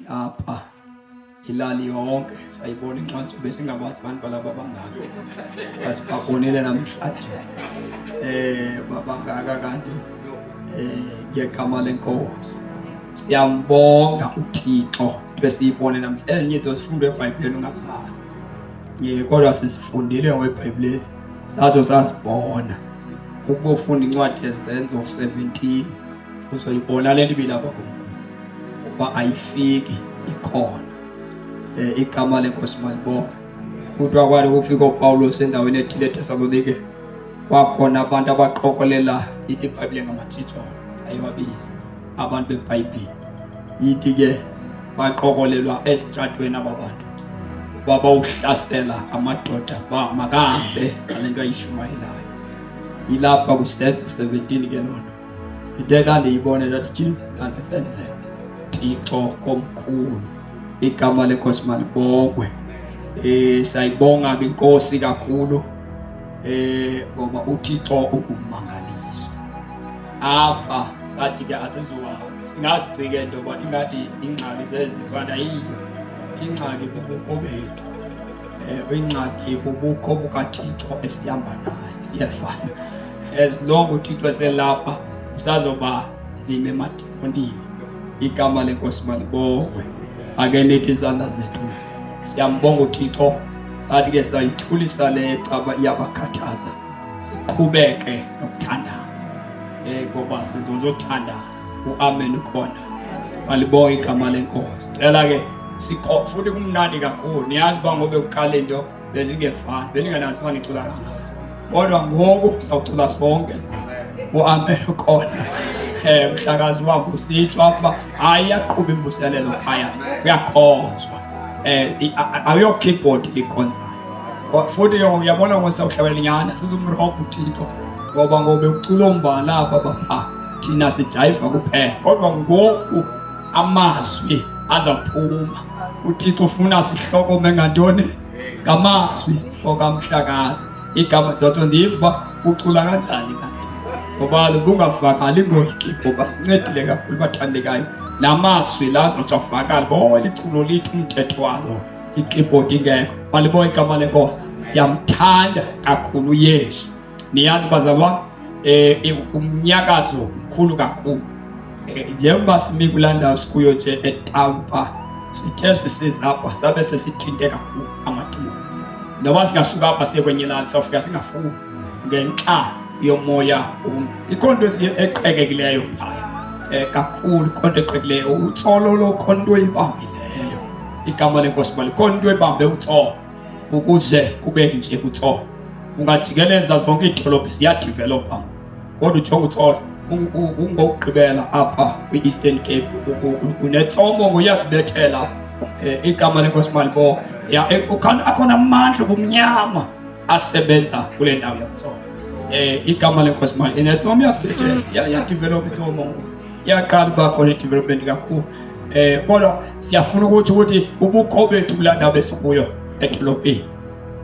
apha ilali yonke sayibona inxantshu besingabazi abantu balaba bangaka asibabonile namhlanje babangaka kanti ngegama lenkosi siyambonga uThixo besiyibone namhlanje enye into sifunde eBhayibhelini ungazazi kodwa sisifundile ngeBhayibhelini sazo sasibona ukuba ufunda incwadi yezenzo of 17 uzoyibona le nto ibilapha kuba ayifiki ikhona igama lenkosi malibonke kodwa kwalo kufika uPawulos endaweni ethile eThesalonike kwakhona abantu abaqokolela ithi iBhayibheli ngamathitho ayiwabizi abantu beBhayibheli ithi ke baqokolelwa esitratweni ababantu baba uhlasela amadoda makahambe ngalento ayishumayelayo ilapha kuSenzo 17 ke lona ideka ndiyibone lathi kanti senze Thixo komkhulu igama lenkosi malibongwe sayibonga inkosi kakhulu ngoba uThixo ungumangaliso apha sathi ke asizuhamba singazicike into ngoba ingathi ingxaki sezifana yiyo ingxaki bubukho bethu ingxaki bubukho bukaThixo esihamba naye siyafana as long uThixo eselapha usazoba zime emademonini igama lenkosi malibongwe ake nethi izandla zethu siyambonga uThixo sathi ke sayithulisa le caba iyabakhathaza siqhubeke nokuthandaza ngoba sizozothandaza uamen khona malibonge igama lenkosi cela ke futhi kumnandi kakhulu niyazi ba ngobe uqale into bezingefani beningenazi manje icula kangazo kodwa ngoku sawucula sonke uamen khona mhlakazi wami usitshwa ukuba ayaqhuba imvuselelo phaya uyakhonzwa ayo keyboard ikhonzayo futhi uyabona ngosawuhlabela inyana sizumrobha uThixo ngoba ngobe ucula umbala baba thina sijayiva kuphela kodwa ngoku amazwi azaphuma uThixo ufuna sihlokome ngantoni ngamazwi okamhlakazi igama zotho ndiva ucula kanjani kanti ngoba lobungavakali ngoyikipho basincedile kakhulu bathandekayo namazwi lazo zofakala bonke iculo lithi umthetho walo ikeyboard ingekho balibona igama lenkosi yamthanda kakhulu uYesu niyazi bazalwa umnyakazo mkhulu kakhulu njengoba simi kulanda sikuyo nje eTampa sithe sisizapha sabe sesithinte kakhulu amadimoni noba singasuka apha siye kwenye lali sawufika singafuni ngenxa yomoya ikhonto eqhekekileyo phaya kakhulu ikhonto eqhekileyo utsolo lo khonto ibambileyo igama lenkosi bali khonto ebambe utsolo ukuze kube nje utsolo ungajikeleza zonke idolobha ziyadevelopa kodwa ujonga utsolo ungokugqibela apha kwi-Eastern Cape unetsomo ngoyasibethela igama lenkosi malibo akhona amandla obumnyama asebenza kule ndawo yomtsolo igama lenkosi mali inetsomo yasibethela yadevelop itsomo yaqala uba khona i-development kakhulu kodwa siyafuna ukuthi ubukho bethu kulaa ndawo besikuyo edolobheni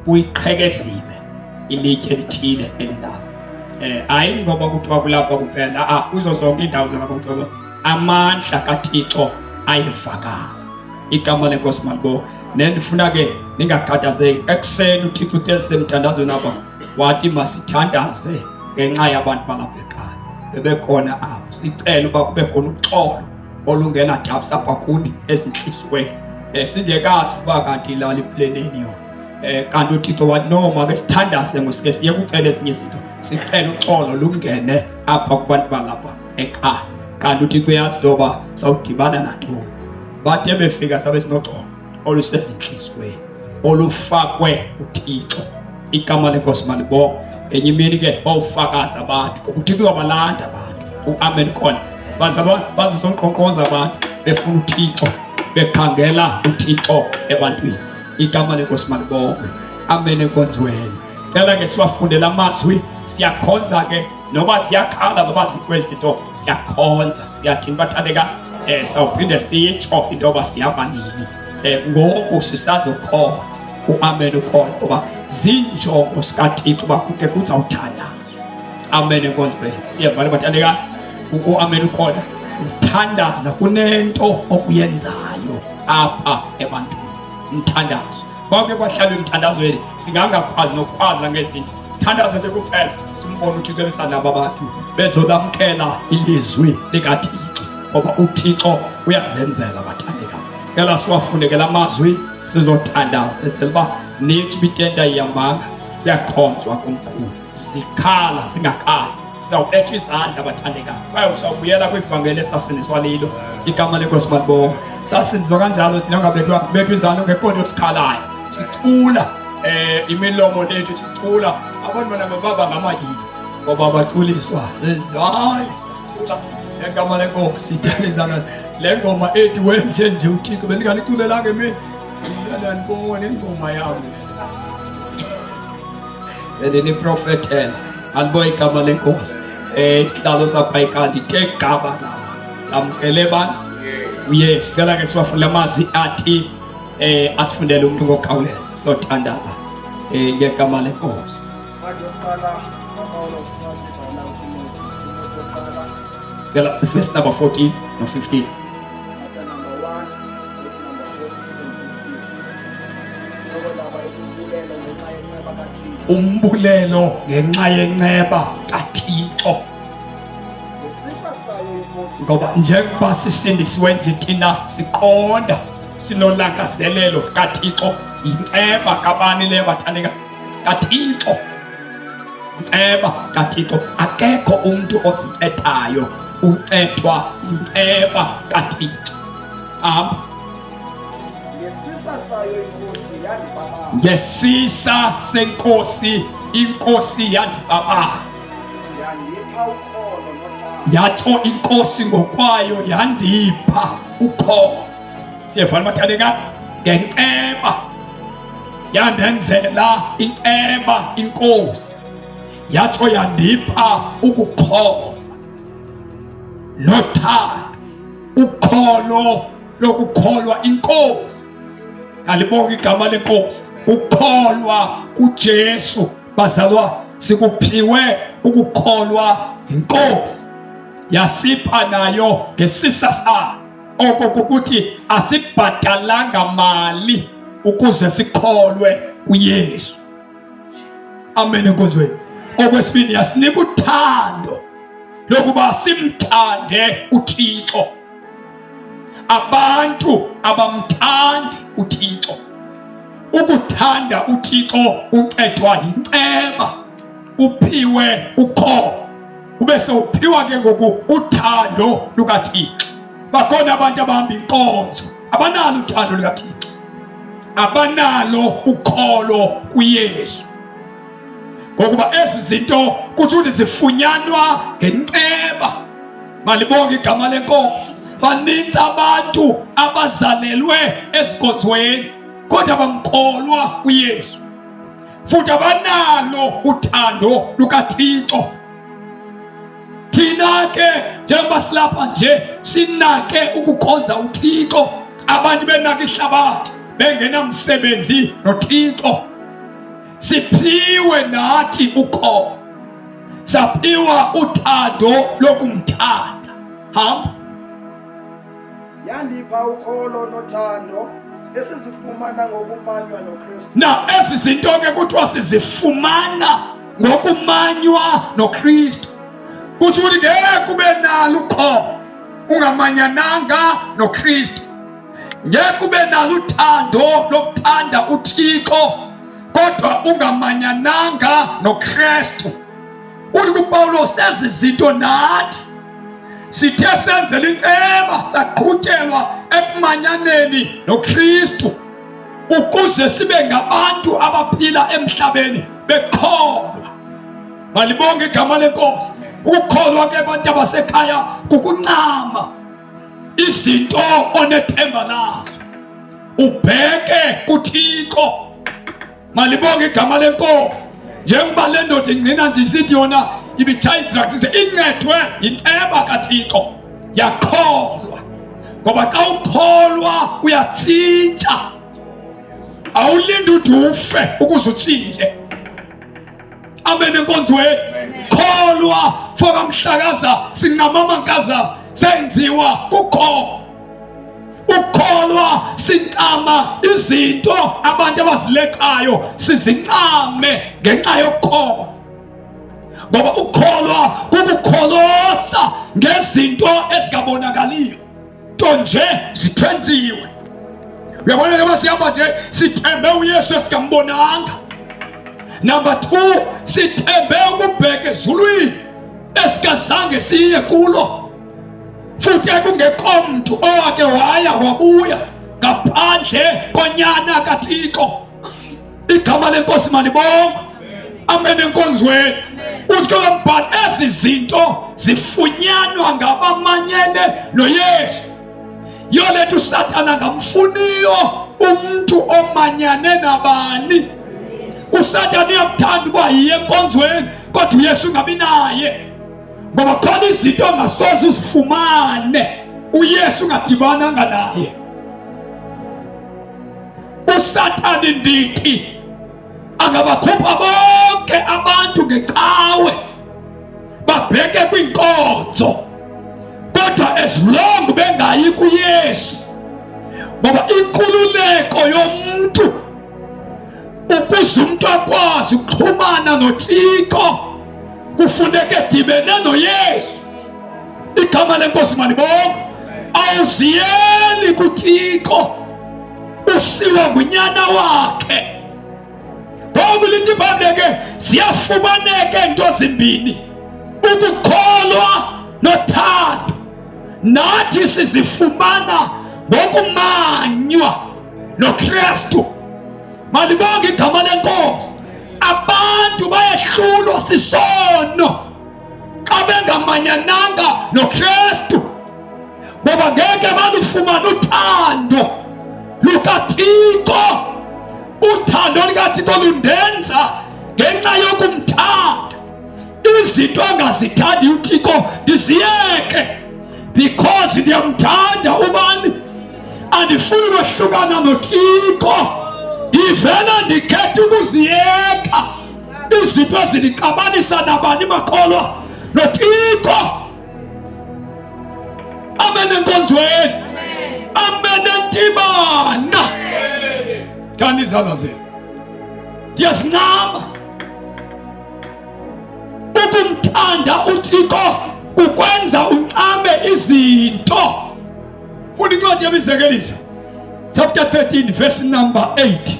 buyiqhekezile ilitye elithile elilapha hayi ngoba kuthiwa kulapha kuphela kuzo zonke iindawo zalapha kutsolo amandla kaThixo ayevakala igama lenkosi malibo nendifuna ke ningakhathazeki ekuseni uThixo uthe sisemthandazweni apha wathi masithandaze ngenxa yabantu balapha ekhaya bebekhona apho sicela uba kube khona uxolo olungenadabisa apha kuni ezinhliziyweni singekazi uba kanti ilala ipleneni yona kanti uThixo wathi noma ke sithandaze ngosike siye kucela ezinye izinto sicela uxolo lungene apha kubantu balapha ekhaya kanti uThixo uyazidoba sawudibana nantoni bathe befika sabe sinoxolo olusezinhliziyweni olufakwe uThixo igama lenkosi malibo enye imini ke bawufakaza abantu uThixo wabalanda abantu uamen khona bazosonqonqoza abantu befuna uThixo bekhangela uThixo ebantwini igama lenkosi malibo amen enkonzweni cela ke siwafundela amazwi siyakhonza ke noba siyakhala noba sikwezinto siyakhonza siyathini bathandeka sawuphinde sitsho into yoba sihamba nini ngoku sisazokhonza uamen ukhona ngoba zinjongo zikaThixo uba kude kuzawuthandazwa amen enkonzweni siyavale bathandeka uamen ukhona uthandaza kunento okuyenzayo apha ebantwini. Umthandazo bonke kwahlala emthandazweni singangakwazi nokwazi ngezinto sithandaze nje kuphela simbona uThixo esanabo abantu bezodamkela ilizwi likaThixo ngoba uThixo uyazenzela abathandekayo. Ngicela siwafunde la mazwi sizothandaza uba nithi bitenda iyamanga yakhonzwa komkhulu sikhala singakhali sawubetha izandla abathandekayo kwaye usawubuyela kwivangeli esasindiswa lilo igama lenkosi malibonga. Sasindiswa kanjalo thina ngabethwa izandla ngeqondo sikhalayo sicula imilomo lethu sicula abantwana baba ngamayini ngoba baculiswa hayi sicula igama lenkosi ithandizana le ngoma ethi wenje nje uThixo bendinganiculelanga mina ndanibona ingoma yami bendini prophetela alibo igama lenkosi isihlalo saphayikanti tegaba lamkele bani yes sicela ke siwafuna amazwi athi asifundele umuntu ngokukhawuleza sothandaza ngegama lenkosi. Verse number 14 no 15. Umbulelo ngenxa yenceba kaThixo ngoba njengoba sisindisiwe nje thina siqonda sinolakazelelo kaThixo inceba kabani le bathandeka kaThixo inceba kaThixo akekho umuntu osicethayo ucethwa inceba kaThixo ngesisa senkosi inkosi yandibaba yatsho inkosi ngokwayo yandipha ukholo siyevana bathandeka ngenceba yandenzela inceba inkosi yatsho yandipha ukukholwa nothando ukholo lokukholwa inkosi. Alibonga igama lenkosi ukholwa kuJesu bazalwa sikuphiwe ukukholwa inkosi yasipha nayo ngesisa sayo oko kukuthi asibhatalanga mali ukuze sikholwe kuYesu. Amen enkonzweni. Okwesibini yasinika uthando lokuba simthande uThixo. Abantu abamthandi uThixo ukuthanda uThixo uncethwa yinceba uphiwe ukholo ubese uphiwa ke ngoku uthando lukaThixo. Bakhona abantu abahamba inkonzo abanalo uthando lukaThixo abanalo ukholo kuYesu ngokuba ezi zinto kuthi ukuthi zifunyanwa ngenceba. Malibonke igama lenkosi. Baninzi abantu abazalelwe ezikonzweni kodwa bamkholwa uYesu futhi abanalo uthando lukaThixo. Thina ke njengoba silapha nje sinake ukukhonza uThixo abantu benake ihlabathi bengenamsebenzi noThixo siphiwe nathi ukholo saphiwa uthando lokumthanda. Hamba yandipha ukholo nothando esizifumana ngokumanywa noKristu. Na ezi zinto ke kuthiwa sizifumana ngokumanywa noKristu. Kuthi ukuthi ngeke ube nalo ukholo ungamanyananga noKristu. Ngeke ube nalo uthando lokuthanda uThixo kodwa ungamanyananga noKristu. Uthi kuPawulos ezi zinto nathi sithe senzela inceba saqhutyelwa ekumanyaneni noKristu ukuze sibe ngabantu abaphila emhlabeni bekholwa. Malibonke igama lenkosi. Ukukholwa ke abantu abasekhaya kukuncama izinto onethemba lazo ubheke uThixo. Malibonke igama lenkosi. Njengoba le ndoda ingqina nje isithi yona ibitshaya idrugs incethwe yinceba kaThixo yakholwa ngoba xa ukholwa uyatshintsha awulindi ukuthi ufe ukuze utshintshe. Amen enkonzweni. Kholwa foka mhlakaza sincama amankaza senziwa kukholo. Ukholo kukholwa sincama izinto abantu abazileqayo sizincame ngenxa yokukholwa. Ngoba ukukholwa kukukholosa ngezinto ezingabonakaliyo, nto nje zithenjiwe. Uyabona ke masihamba nje sithembe uYesu esingambonanga. Number 2, sithembe ukubheka ezulwini esikazange siye kulo, futhi ekungekho muntu owake waya wabuya ngaphandle konyana kaThixo. Igama lenkosi malibonga. Amen enkonzweni. Uthi mbhalo ezi zinto zifunyanwa ngabamanyene noYesu. Yolethu uSathane ngamfuniyo umuntu omanyane nabani. uSathane uyakuthanda ukuba yiye enkonzweni kodwa uYesu ungabi naye, ngoba khona izinto ongasoze uzifumane uYesu ungadibananga naye. uSathane ndithi angabakhupha bonke abantu ngecawe babheke kwinkonzo, kodwa as long bengayi kuYesu, ngoba inkululeko yomuntu ukuze umuntu akwazi ukuxhumana noThixo kufuneka edibene noYesu. Igama lenkosi malibonga. Awuziyeli kuThixo, usiwa ngunyana wakhe. Ngoba lithi iBhayibheli ke ziyafumaneka into zimbini, ukukholwa nothando. Nathi sizifumana ngokumanywa noKristu. Malibonga igama lenkosi. Abantu bayehlulwa sisono xa bengamanyananga noKristu, ngoba ngeke balufumane uthando lukaThixo. Uthando lukaThixo lundenza ngenxa yokumthanda. Izinto angazithandi uThixo ndiziyeke because ndiyamthanda ubani. Andifuni ukwehlukana noThixo, ndivela ndikhetha ukuziyeka izinto ezilixabanisa nabani bakholwa noThixo. Amen enkonzweni. Amen entibana. Thanda izandla zenu. Ndiyazincama ukumthanda uThixo ukwenza uncame izinto. Funda incwadi yemizekeliso chapter 13 verse number 8.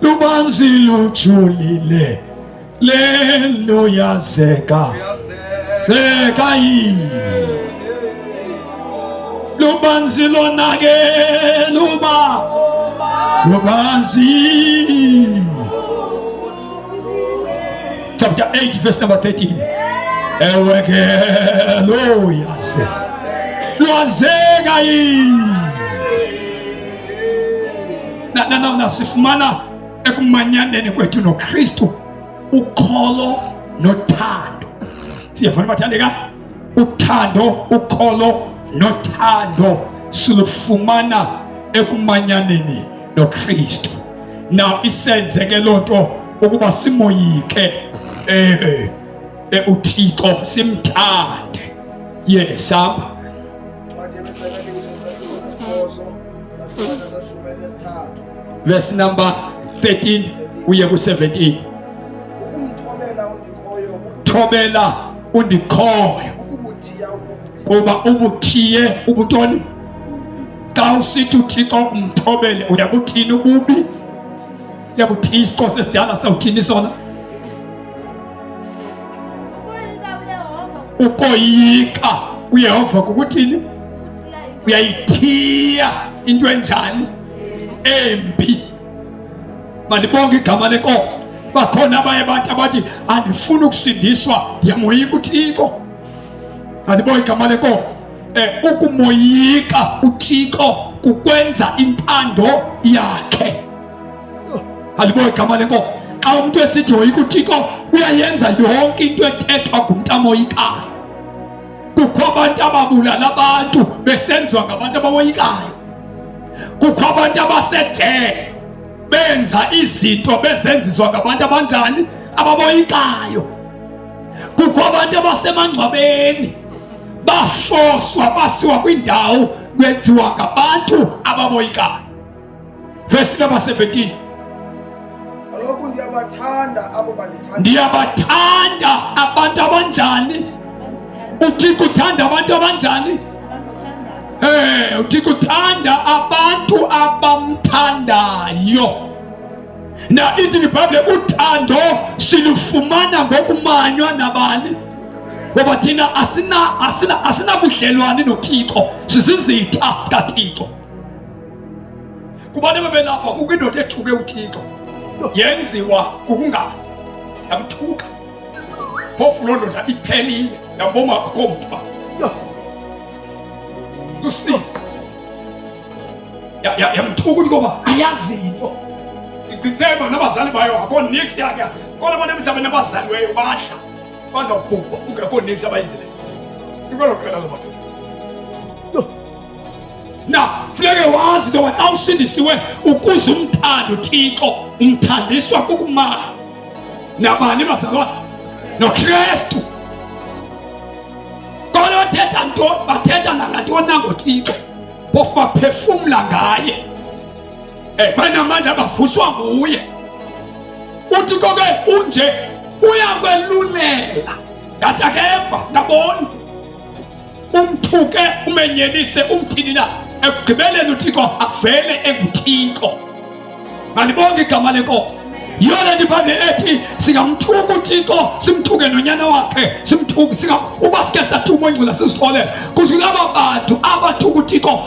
Lubanzi lujulile leluyazeka zeka yi lubanzi lonake lubanzi. Chapter 8 verse number 13. Eweke luyazeka lwazeka yi. Na sifumana ekumanyaneni kwethu noKristu ukholo nothando. Siyafuna bathandeka, uthando, ukholo nothando silufumana ekumanyaneni noKristu. Now isenzeke lonto ukuba simoyike uThixo simthande. Yes, hamba. Verse number 13 uye ku 17. Thobela undikhoyo kuba ubuthiye ubutoni. Xa usithi uThixo umthobele uyabuthini ububi? Uyabuthiya isikhosi esidala sawuthini sona? Ukoyika uYehova kukuthini? Uyayithiya into enjani embi. Malibonga igama lenkosi. Bakhona abaye abantu abathi andifuni ukusindiswa, ndiyamoyika uThixo. Malibonga igama lenkosi. Ukumoyika uThixo kukwenza intando yakhe. Malibonga igama lenkosi. Xa umuntu esithi woyika uThixo uyayenza yonke into ethethwa ngumuntu amoyikayo. Kukho abantu ababulala abantu besenzwa ngabantu abamoyikayo. Kukho abantu abasejele benza izinto bezenziswa ngabantu abanjani? Abamoyikayo. Kukho abantu abasemangcwabeni bafoswa basiwa kwindawo kwenziwa ngabantu ababoyikayo. Verse number 17. Kaloku ndiyabathanda abo bandithanda. Ndiyabathanda abantu abanjani? Uthixo uthanda abantu abanjani? Uthixo uthanda abantu abamthandayo. Na ithi iBhayibhile uthando silufumana ngokumanywa nabani? Ngoba thina asina budlelwane noThixo, sizizitha sikaThixo. Kubantu bebelapha kukwindoda ethuke uThixo yenziwa kukungazi, yamthuka phofu loo ndoda iphelile, yamboma akho mthwa kusisa yamthuka ukuthi ngoba ayazi into. Iqinisekisa nabazali bayo akho nix yakhe, kodwa abantu emhlabeni abazaliweyo badla bazawubhubha kungekho nix abayenzile. Ikolo phela lo bantu na funeke wazi into xa usindisiwe ukuze umthande uThixo, umthandiswa kukumana nabani bazalwane noKristu. Kodwa bathetha nto, bathetha nangantoni nangoThixo, phofu baphefumla ngaye. Banamandla bavuswa nguye. UThixo ke unje uyakwelulela ngathi akeva ndabona umthuke umenyelise umthini na. Ekugqibeleni uThixo avele enguThixo. Malibonke igama lenkosi. Yona ndiBhayibhile ethi singamthuka uThixo, simthuke nonyana wakhe, simthuke uba sike sathuma ingcila sizitholela. Kusuka aba bantu abathuka uThixo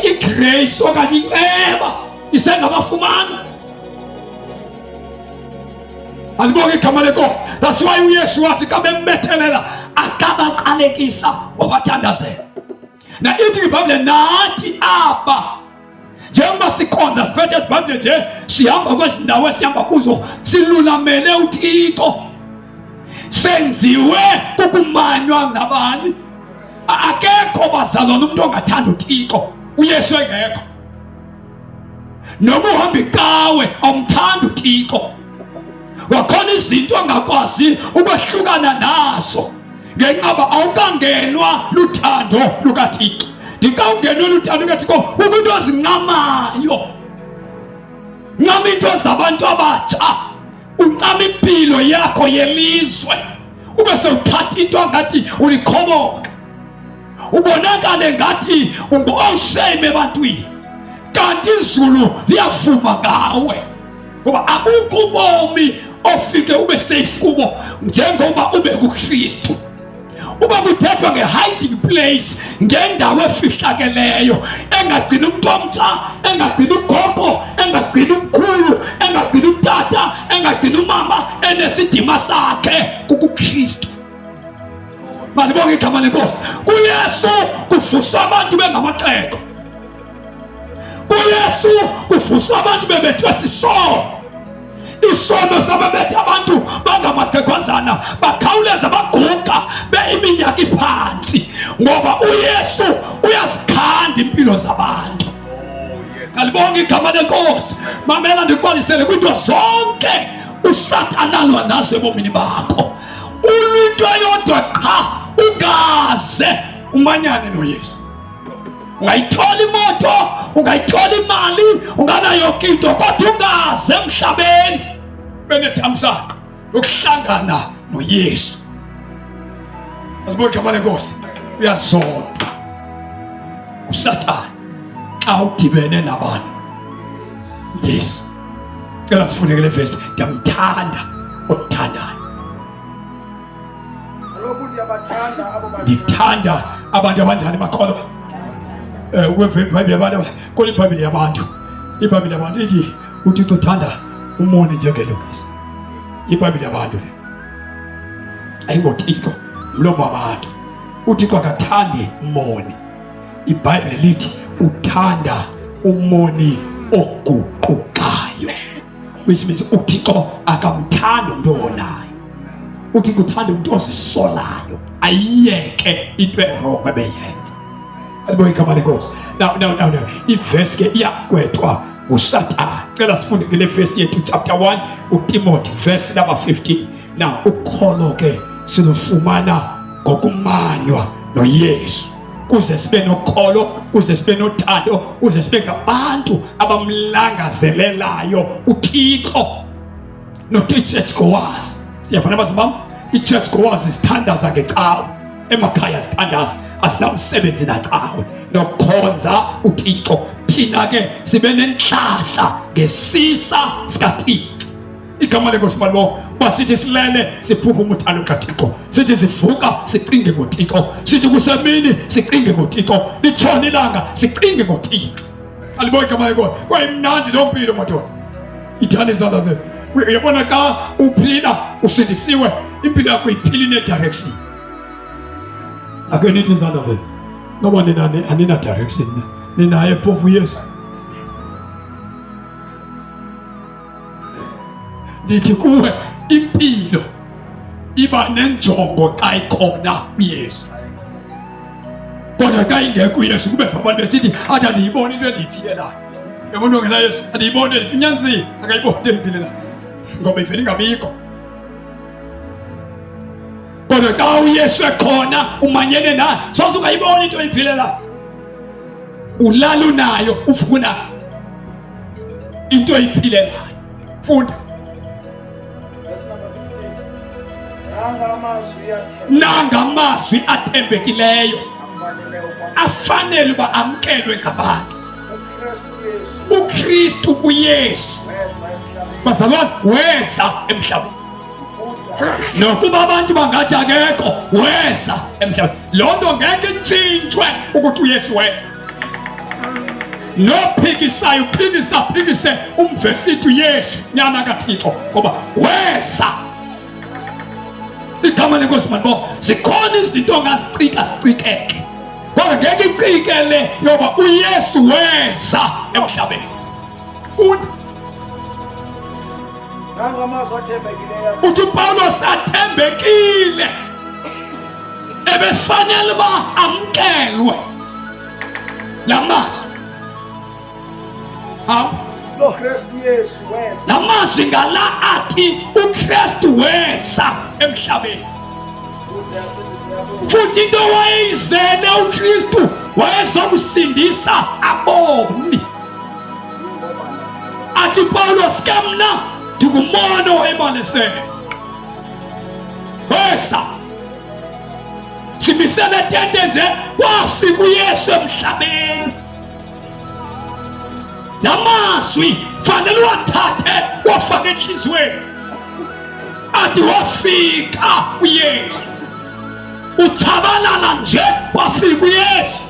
igrace okanye inceba isengabafumana. Malibonke igama lenkosi. That's why uYesu wathi xa bembethelela akabaqalekisa wabathandazela. Na ithi iBhayibhile nathi apha njengoba sikhonza siphethe isiBhayibhile nje sihamba kwezindawo esihamba kuzo silulamele uThixo, senziwe kukumanywa nabani? Akekho bazalwane umuntu ongathanda uThixo, uYesu engekho. Noma uhamba icawe awumthanda uThixo. Wakhona izinto ongakwazi ukwehlukana nazo ngenqaba awukangenwa luthando lukaThixo. Ndikawungenwe luthando lukaThixo ukunto zincamayo. Ncama into zabantu abatsha, uncama impilo yakho yelizwe, ube sewuthatha into ngathi ulikhoboka, ubonakale ngathi ungu-shame ebantwini, kanti izulu liyavuma ngawe. Ngoba abukho ubomi ofike ube safe kubo njengoba ube kuKristu. Uba kuthethwa nge-hiding place, ngendawo efihlakeleyo, engagcini umuntu omtsha, engagcini ugogo, engagcini umkhulu, engagcini utata, engagcini umama, enesidima sakhe kuKristu. Malibonke igama lenkosi. kuYesu kuvuswa abantu bengamaxhego. kuYesu kuvuswa abantu bebethwe sisono. Isono sababetha abantu bangamaxhegwazana bakhawuleza baguqa beiminyaka iphansi, ngoba uYesu uyazikhanda impilo zabantu. Salibonga igama lenkosi. Mamela ndikubalisele kwinto zonke uSathane alwa nazo ebomini bakho, uluntu eyodwa qha ungaze umanyane noYesu. Ungayithola imoto, ungayithola imali, unganayo into, kodwa ungaze emhlabeni benethamsanqa yokuhlangana noYesu. Azibonge igama lenkosi. Uyazonda uSathane xa udibene nabantu Yesu. Cela sifunde kule verse, ndiyamthanda othandayo. Kaloku ndiyabathanda abo bandithanda. Ndithanda abantu abanjani makholwa? IBhayibhile yabantu, iBhayibhile yabantu ithi uThixo uthanda umoni njengelungisa. IBhayibhile yabantu le ayingoThixo, mlomo wabantu. uThixo akathandi umoni. iBhayibhile lithi uthanda umoni oguqukayo, which means uThixo akamthandi umuntu onayo. uThixo uthanda umuntu osisolayo, ayiyeke into erongo ebeyenza. Aliboye igama lenkosi. Now iverse ke iyagwethwa uSathane. Cela sifunde kule verse yethu chapter 1 uTimothy verse number 15. Now ukholo ke silufumana ngokumanywa noYesu. kuze sibe nokholo, kuze sibe nothando, kuze sibe ngabantu abamlangazelelayo uThixo. Not i-church goers. Siyafana bazibam, i-church goers sithandaza ngecawe, emakhaya sithandaza, asinamsebenzi nacawe nokukhonza uThixo. Thina ke sibe nenhlahla ngesisa sikaThixo. Igama lenkosi malibo basithi silele siphuphuma uthando kaThixo, sithi sivuka sicinge ngoThixo, sithi kusemini sicinge ngoThixo, litshona ilanga sicinge ngoThixo. Alibo igama lenkosi kwayimnandi lo mpilo madoda. Ithanda izandla zenu. Uyabona ka uphila usindisiwe, impilo yakho iphila ine-direction. Akunithi izandla zenu noba anina direction, ninaye phofu Yesu. Ndithi kuwe impilo iba nenjongo xa ikhona uYesu, kodwa xa ingekho uYesu kube abantu besithi athi andiyiboni into endiyiphilelayo. Yabona ngena Yesu andiyiboni, inyanisile akayiboni into endiyiphilelayo ngoba ivele ingabikho. Kodwa xa uYesu ekhona umanyene naye soze ungayiboni into oyiphilelayo. Ulala unayo ufuna into oyiphilelayo. Funda nangamazwi athembekileyo afanele uba amkelwe ngabantu. uKristu uYesu bazalwane weza emhlabeni, nokuba abantu bangathi akekho weza emhlabeni. Loo nto ngeke itshintshwe ukuthi uYesu weza. Nophikisayo phikise umvesithi uYesu nyana kaThixo ngoba weza. Igama lenkosi malibo zikhona izinto ongazicika zicikeke, kodwa ngeke icikele yoba uYesu weza emhlabeni. Funda uthi uPawulos athembekile, ebefanele uba amkelwe la mazwi. La mazwi ngala athi uKristu weza emhlabeni. Futhi into wayizele uKristu wayezokusindisa aboni. Athi Paulos kamna ndikumono wayebalesele weza. Simisele tente nje wafika uYesu emhlabeni. Namazwi fanele wathathe wafaka enhliziyweni. Athi wafika uYesu, uchabalala nje wafika uYesu,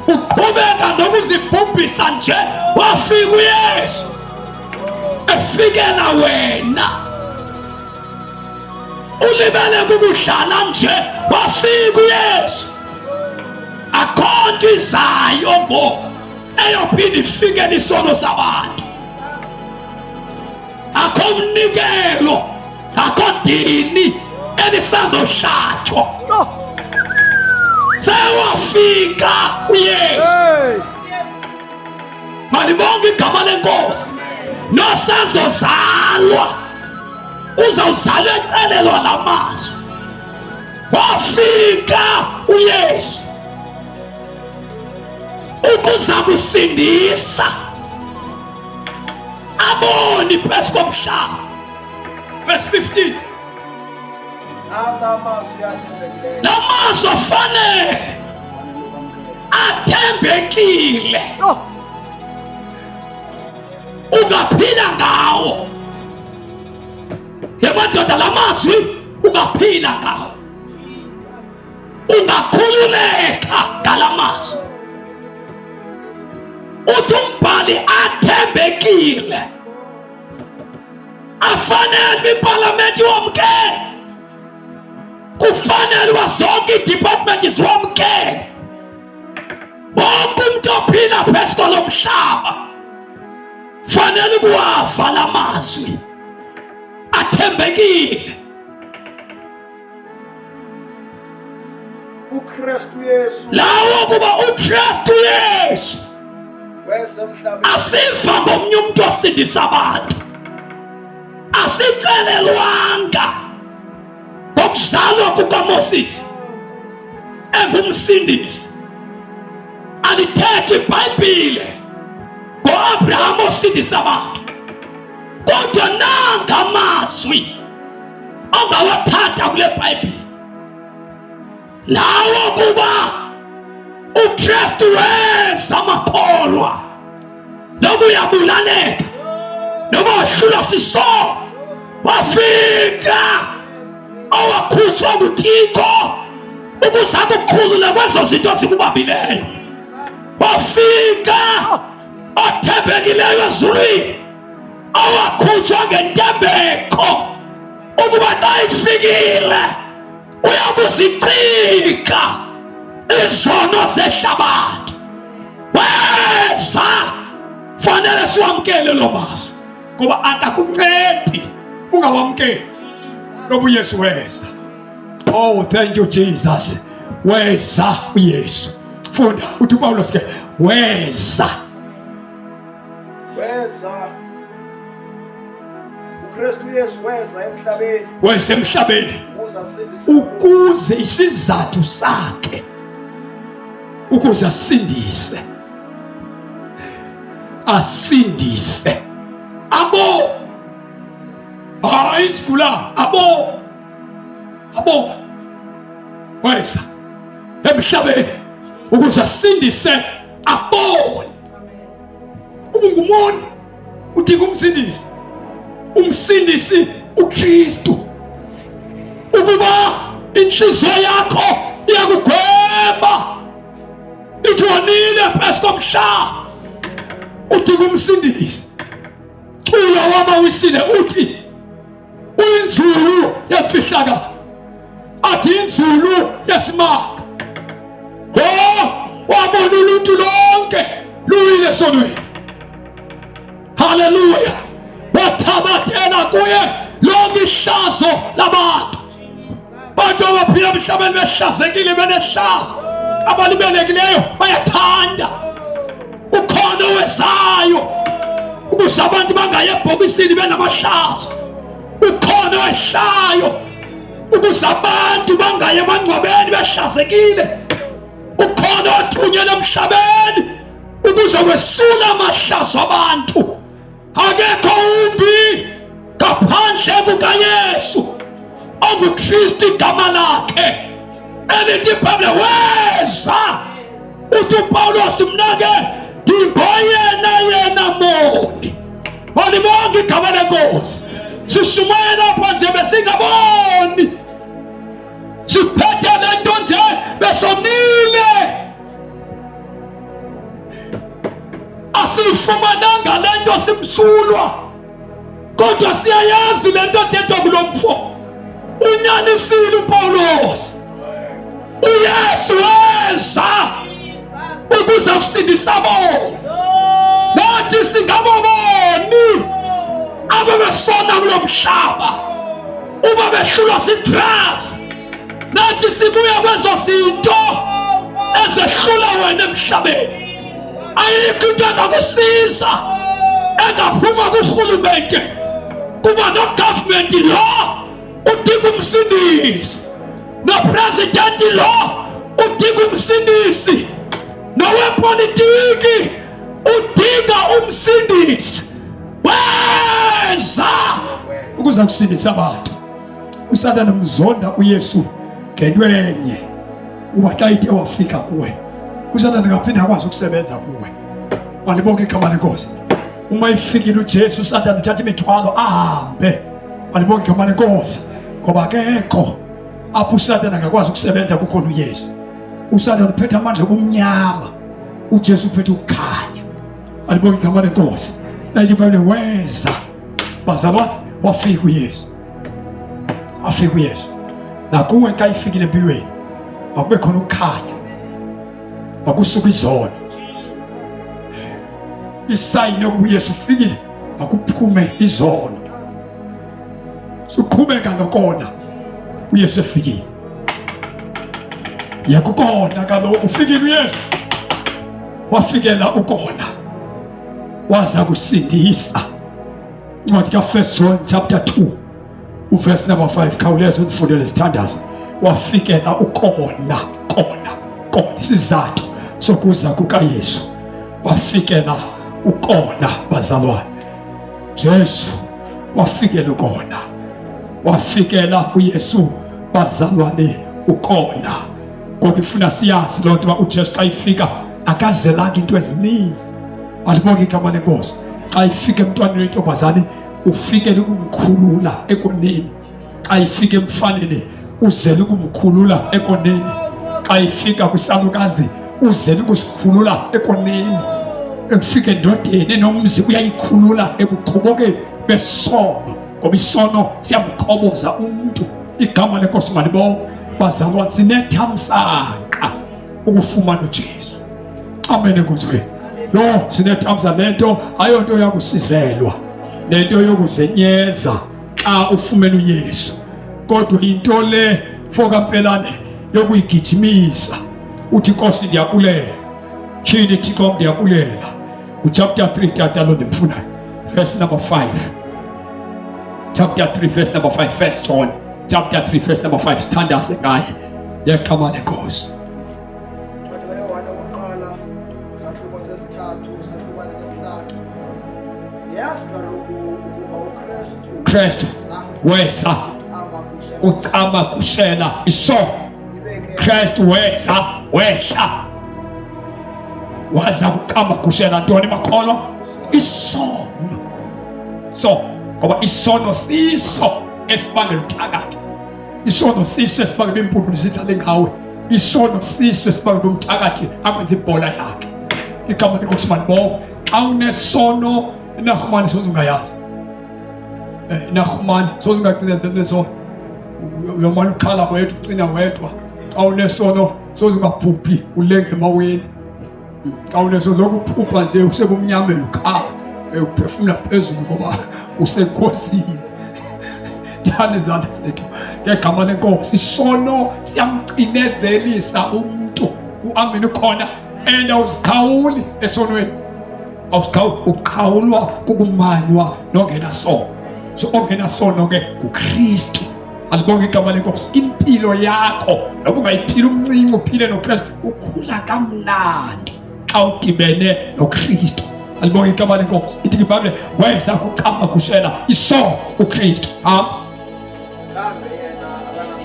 uqhubeka nokuzibhubhisa nje wafika uYesu. Efikela wena ulibele kukuhlala nje wafika uYesu. Akho nto izayo ngoku eyophinda ifike isono sabantu. Akho mnikelo, akho dini elisazoshatshwa. Sewafika uYesu. Malibonke igama lenkosi. Nosazozalwa uzawuzalwa ecelelwa la mazwi. Wafika uYesu ukuza kusindisa aboni phezu komhlaba. Verse 15. La mazwi afanele athembekile ungaphila ngawo. Yemadoda la mazwi ungaphila ngawo, ungakhululeka ngala mazwi. Uthi umbhali athembekile afanele iparlamenti wamkele, kufanele wazonke idepartment ziwamkele. Wonke umuntu ophila phezu kwalo mhlaba fanele ukuwava la mazwi athembekile. uKristu Yesu, lawo kuba uKristu Yesu asiva ngomnye umuntu osindisa abantu, asixelelwanga ngokuzalwa kukaMoses engumsindisi. Alithethi iBhayibhile ngo-Abraham osindisa abantu, kodwa nanga amazwi ongawathatha kule Bhayibhile lawo kuba uKristu weza amakholwa noba uyabulaleka noba wahlulwa sisono, wafika owakhutshwa nguThixo ukuze akukhulule kwezo zinto zikubabileyo. Wafika othembekileyo ezulwini, owakhutshwa ngentembeko ukuba xa ifikile uyakuzicika izono zehlabathi. Weza, fanele siwamkele lo mazwi ngoba akakuncedi ungawamkeli loba uYesu weza. Oh, thank you Jesus. Weza uYesu. Funda uthi uPawulos ke weza. uKristu Yesu weza emhlabeni. Weza emhlabeni ukuze isizathu sakhe ukuze asindise abo hayi isigulane abo weza emhlabeni ukuze asindise abone. Ubungumoni udinga umsindisi, umsindisi uKristu. Ukuba inhliziyo yakho iyakugweba ithonile phezu komhlaba, udinga umsindisi. Cula wama wisile uthi uyinzulu yemfihlakalo, athi inzulu yesimanga. Wabona uluntu lonke luwile sonweni. Haleluya. Wathabathela kuye lonke ihlazo labantu. Bantu abaphila emhlabeni behlazekile benehlazo, abalibelekileyo bayathanda. Ukhona owezayo ukuze abantu bangaye ebhokisini benamahlazo. Ukhona owehlayo ukuze abantu bangaye emangcwabeni behlazekile. Ukhona othunyelwe emhlabeni ukuze wesula amahlazo abantu. Akekho umbi ngaphandle kukaYesu onguKristu igama lakhe. Elithi iBhayibhile weza, uthi uPawulos mna ke ndingoyena moni. Walibonga igama lenkosi. Sishumayela apha nje besingaboni, siphethe le nto nje besonile, asifumananga le nto simsulwa, kodwa siyayazi le nto thethwa kulo mfo. Unyanisile uPawulos. uYesu weza ukuze kusindisa bona. Nathi singaboboni ababesona kulo mhlaba, uba behlulwa si-drugs. Nathi sibuya kwezo zinto ezehlula wena emhlabeni. Ayikho into engakusiza engaphuma kurhulumente, kuba no-government lo udinga umsindisi, no-president lo udinga umsindisi, nowepolitiki udinga umsindisi. Weza ukuze kusindisa abantu. USathane mzonda uYesu ngento enye, uba xa ithe wafika kuwe uSathane ngaphinda akwazi ukusebenza kuwe. Walibonga igama lenkosi. Uma ifikile uJesu uSathane uthatha imithwalo ahambe. Walibonga igama lenkosi, ngoba akekho apho uSathane angakwazi ukusebenza kukhona uYesu. USathane uphethe amandla obumnyama, uJesu uphethe ukukhanya. Walibonga igama lenkosi. Nathi iBhayibhile weza bazalwane, wafika uYesu. Afika uYesu. Nakuwe xa ifikile empilweni makube khona ukukhanya, makusuka izono. Isayini yokuba uYesu ufikile makuphume izono. Suqhubeka nokona uYesu efikile. Yakukona kaloku ufikile uYesu, wafikela ukona, waza kusindisa. Incwadi ka1 John chapter 2 uverse number 5. Khawuleza undifundele sithandaza. wafikela ukona isizathu sokuza kukaYesu. Wafikela ukona bazalwane. Jesu wafikela ukona. Wafikela uYesu bazalwane ukona. Kodwa ufuna siyazi lo nto uJesu xa ifika akazelanga into ezininzi. Alibonke igama lenkosi. Xa ifika emntwaneni wentombazane ufikele ukumkhulula ekoneni. Xa ifika emfaneni uzele ukumkhulula ekoneni. Xa ifika kwisalukazi uzele ukusikhulula ekoneni. Efika endodeni enomzi uyayikhulula ebuqhobokeni besono, ngoba isono siyamkhoboza umntu. Igama lenkosi malibonke bazalwane. Sinethamsanqa ukufumana uJesu. Amen enkosini. Yo, sinethamsanqa. Lento ayonto yakusizelwa, lento yokuzenyeza xa ufumene uYesu, kodwa into le fokampelane yokuyigijimisa. Uthi Nkosi ndiyabulela. Thini Thixo ndiyabulela? Chapter 3 tata lo ndimfunayo, verse number 5. Chapter 3 verse number 5. First John chapter 3 verse number 5. Sithandaze ngaye yekhama lenkosi. Yohane wokuqala sahluko sesithathu sahluko sesihlanu. Yazi kaloku ukuba uKristu weza ucama kushela isono. Kristu weza wehla waza kucama kushela ntoni makholwa? Isono. So ngoba isono siso esibangela uthakatha. Isono siso esibangela impundulu zidlale ngawe. Isono siso esibangela umthakathi akwenza ibhola yakhe. Igama lenkosi malibonke. Xa unesono nakhumani soze ungayazi. Nakhumani soze ungacinezele sono. Uyomana ukhala wedwa ucina wedwa. Xa unesono soze ungabhubhi ulenge emaweni. Xa unesono lokhu uphupha nje usebumnyameni ukhala. Uphefumula phezulu ngoba usekhosini. Thane izandla zethu ngegama lenkosi. Isono siyamcinezelisa umuntu. Uamini khona and awuzikhawuli esonweni. Awuzikhawuli, uqhawulwa kukumanywa nongenasono. So ongenasono ke uKristu. Alibonke igama lenkosi. Impilo yakho noba ungayiphila umncinci uphile noKristu ukhula kamnandi xa udibene noKristu. Alibonke igama lenkosi. Ithi iBhayibhile weza kucama kushela isono uKristu.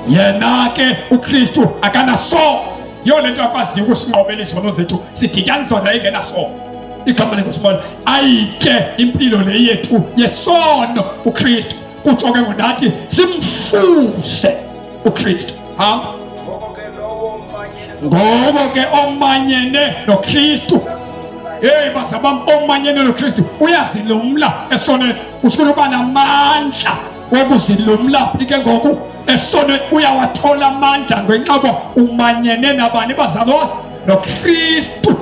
Yena ke uKristu akanasono. Yo lento akwaziyo ukusinqobela izono zethu sidityaniswa naye engenasono. Igama lenkosi ayitye impilo le yethu yesono uKristu. Kutsho ke ngonathi simfuse uKristu. Ngoko ke omanyene noKristu. Hey bazabam, omanyene noKristu uyazilumla esonweni. Ufuna uba namandla wokuzilumla ke ngoku esonweni. Uyawathola amandla ngenxa umanyene nabani bazalwane? noKristu.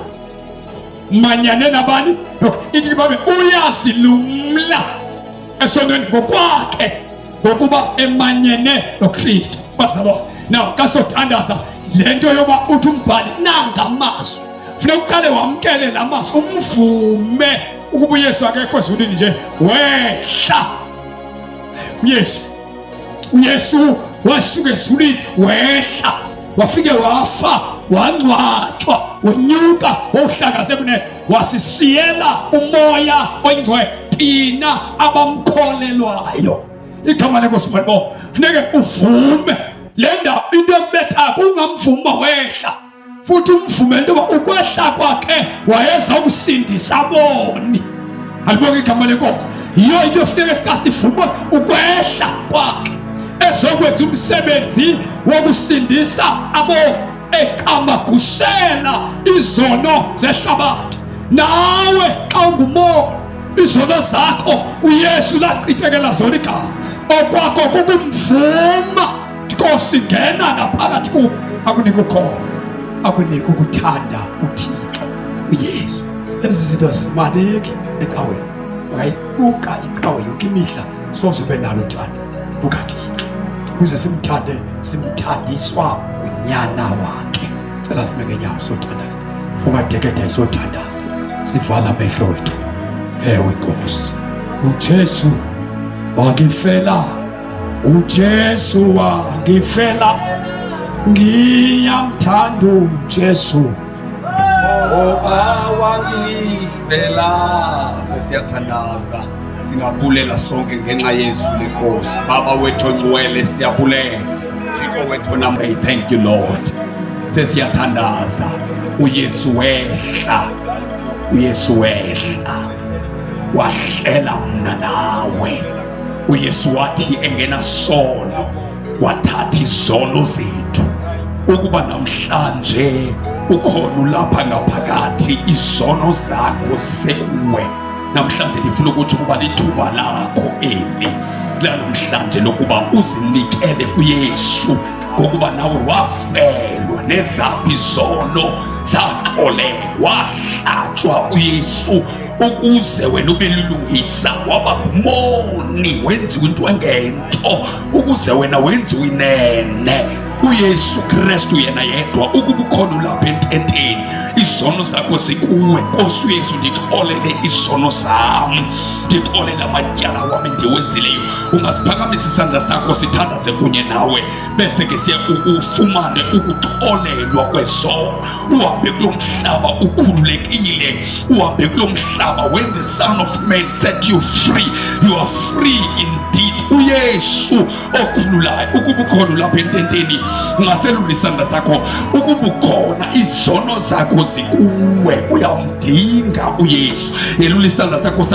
Manyane nabani? Ithi iBhayibhile uyazilumla esonweni ngokwakhe ngokuba emanyene noKristu. Bazalwane, now kasothandaza lento yoba uthi umbhali nangamazwi. Funeka uqale wamkele la mazwi, umvume ukuba uYesu akekho ezulwini nje, wehla. uYesu wasuka ezulwini wehla, wafike wafa, wangcwatshwa, wenyuka, wohlakaza ebunene, wasisiyela umoya oyingcwele thina abamkholelwayo. Igama lenkosi malibonke. Funeke uvume le ndawo into ekubethayo, ungamvuma wehla, futhi umvume intoba ukwehla kwakhe wayeza ukusindisa boni. Alibonke igama lenkosi. Yiyo into efuneke sikasivume, ukwehla kwakhe ezokwenza umsebenzi wokusindisa aboni, eqhamagusela izono zehlabathi. Nawe xa ungumoni, izono zakho uYesu lachithekela zona igazi, okwakho kukumvuma Nkosi, ngena ngaphakathi kubo, akunike ukholo, akunike ukuthanda uThixo uYesu. Lezi zinto zifumaneki ecaweni. Ungayibuka icawe yonke imihla, soze ube nalo uthando lukaThixo. Ukuze simthande, simthandiswa unyana wakhe. Cela sime ngenyawo sothandaza, fokadeketha isothandaza, sivala amehlo wethu. Ewe Nkosi, uJesu wakifela uJesu wangifela, ngiyamthanda uJesu ngoba wangifela. Sesiyathandaza, singabulela sonke ngenxa yesu lenkosi. Baba wethu ongcwele, siyabulela. Thixo wethu onamandla, thank you Lord. Sesiyathandaza, uYesu wehla, uYesu wehla, wahlela mna nawe. uYesu wathi engena sono, wathatha izono zethu. Ukuba namhlanje ukhona ulapha ngaphakathi, izono zakho sekuwe. Namhlanje ndifuna ukuthi ukuba lithuba lakho eli lanamhlanje lokuba uzinikele kuYesu, ngokuba nawe wafelwa nezakho izono zaxolelwa, wahlatshwa uYesu ukuze wena ube lilungisa. Waba ngumoni, wenziwa into engento ukuze wena wenziwe inene. uYesu Kristu yena yedwa ukuba ukhona ulapha ententeni, izono zakho zikuwe. Nkosi uYesu, ndixolele izono zam, ndixolele amatyala wami endiwenzileyo. Ungasiphakamisa isandla sakho sithandaze kunye nawe, bese ke siya ufumane ukuxolelwa kwezono. Uhambe kulo mhlaba ukhululekile, uhambe kulo mhlaba. When the Son of Man set you free, you are free indeed. uYesu okhululayo, ukuba ukhona lapha ententeni, ungaselula isandla sakho. Ukuba ukhona izono zakho zikuwe, uyamdinga uYesu. Yelula isandla sakho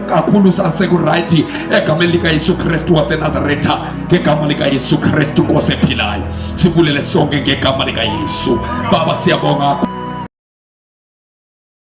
kakhulu sasekurayithi, egameni likaYesu Kristu waseNazaretha, ngegama likaYesu Kristu Nkosi ephilayo. Sibulele sonke ngegama likaYesu. Baba siyabonga.